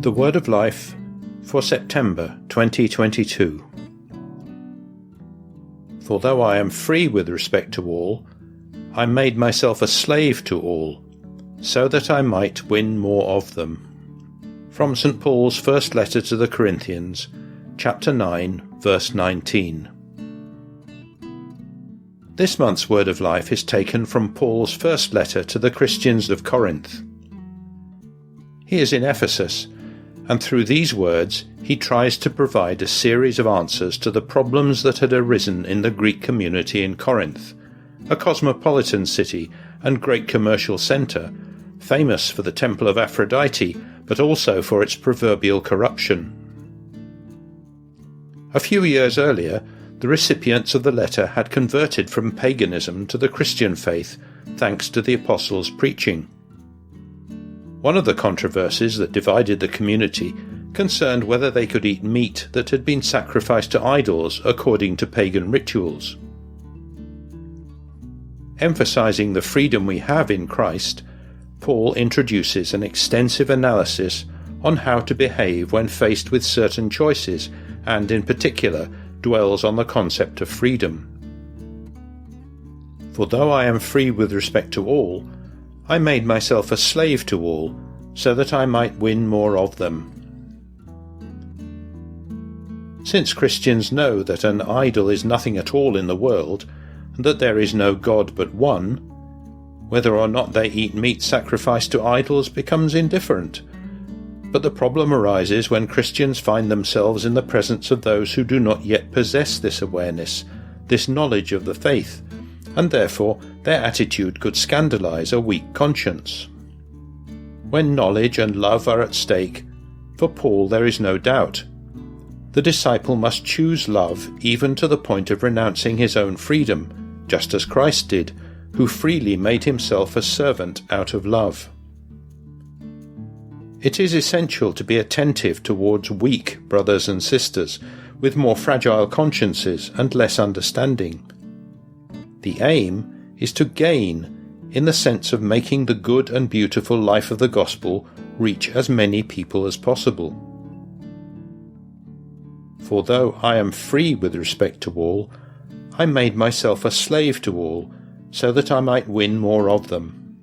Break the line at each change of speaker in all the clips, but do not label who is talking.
The Word of Life for September 2022. For though I am free with respect to all, I made myself a slave to all, so that I might win more of them. From St. Paul's first letter to the Corinthians, chapter 9, verse 19. This month's Word of Life is taken from Paul's first letter to the Christians of Corinth. He is in Ephesus, and through these words he tries to provide a series of answers to the problems that had arisen in the Greek community in Corinth, a cosmopolitan city and great commercial centre, famous for the temple of Aphrodite, but also for its proverbial corruption. A few years earlier, the recipients of the letter had converted from paganism to the Christian faith thanks to the apostles' preaching. One of the controversies that divided the community concerned whether they could eat meat that had been sacrificed to idols according to pagan rituals. Emphasizing the freedom we have in Christ, Paul introduces an extensive analysis on how to behave when faced with certain choices, and in particular dwells on the concept of freedom. For though I am free with respect to all, I made myself a slave to all, so that I might win more of them. Since Christians know that an idol is nothing at all in the world, and that there is no God but one, whether or not they eat meat sacrificed to idols becomes indifferent. But the problem arises when Christians find themselves in the presence of those who do not yet possess this awareness, this knowledge of the faith, and therefore their attitude could scandalize a weak conscience. When knowledge and love are at stake, for Paul there is no doubt. The disciple must choose love even to the point of renouncing his own freedom, just as Christ did, who freely made himself a servant out of love. It is essential to be attentive towards weak brothers and sisters, with more fragile consciences and less understanding. The aim is to gain, in the sense of making the good and beautiful life of the gospel reach as many people as possible. For though I am free with respect to all, I made myself a slave to all, so that I might win more of them.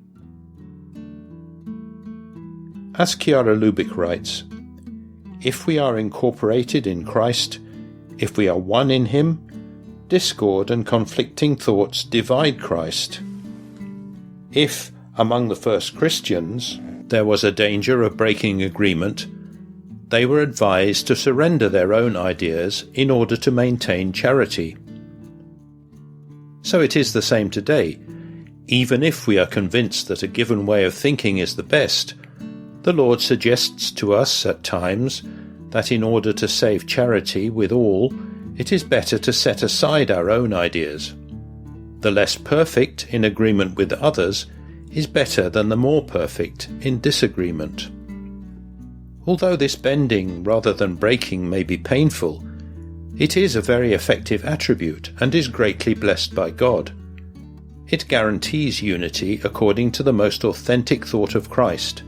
As Chiara Lubick writes, if we are incorporated in Christ, if we are one in him, discord and conflicting thoughts divide Christ. If, among the first Christians, there was a danger of breaking agreement, they were advised to surrender their own ideas in order to maintain charity. So it is the same today. Even if we are convinced that a given way of thinking is the best, the Lord suggests to us at times that in order to save charity with all, it is better to set aside our own ideas. The less perfect in agreement with others is better than the more perfect in disagreement. Although this bending rather than breaking may be painful, it is a very effective attribute and is greatly blessed by God. It guarantees unity according to the most authentic thought of Christ,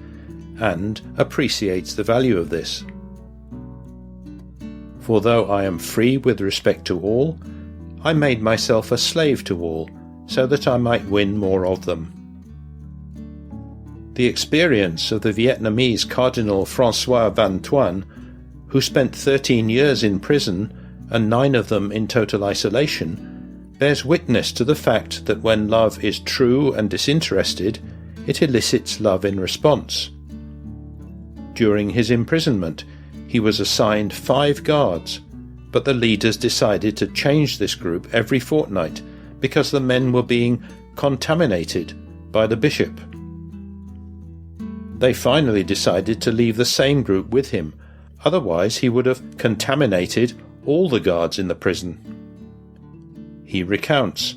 and appreciates the value of this. For though I am free with respect to all, I made myself a slave to all, so that I might win more of them. The experience of the Vietnamese Cardinal François Van Thuan, who spent 13 years in prison and 9 of them in total isolation, bears witness to the fact that when love is true and disinterested, it elicits love in response. During his imprisonment, he was assigned 5 guards, but the leaders decided to change this group every fortnight because the men were being contaminated by the bishop. They finally decided to leave the same group with him, otherwise he would have contaminated all the guards in the prison. He recounts,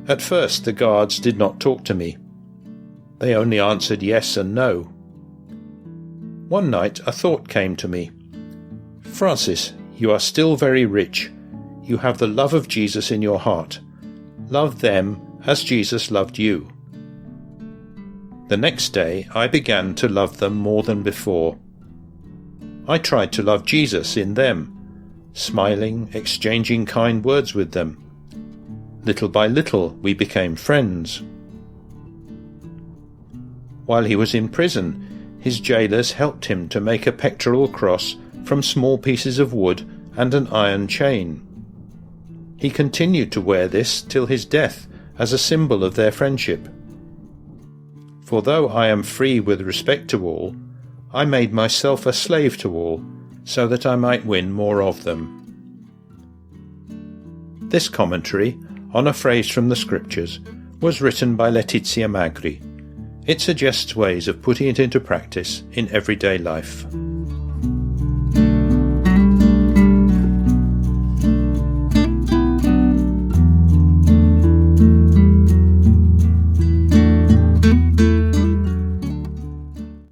"At first the guards did not talk to me. They only answered yes and no. One night a thought came to me. Francis, you are still very rich. You have the love of Jesus in your heart. Love them as Jesus loved you. The next day I began to love them more than before. I tried to love Jesus in them, smiling, exchanging kind words with them. Little by little we became friends. While he was in prison, his jailers helped him to make a pectoral cross from small pieces of wood and an iron chain. He continued to wear this till his death as a symbol of their friendship. For though I am free with respect to all, I made myself a slave to all, so that I might win more of them. This commentary on a phrase from the Scriptures was written by Letizia Magri. It suggests ways of putting it into practice in everyday life.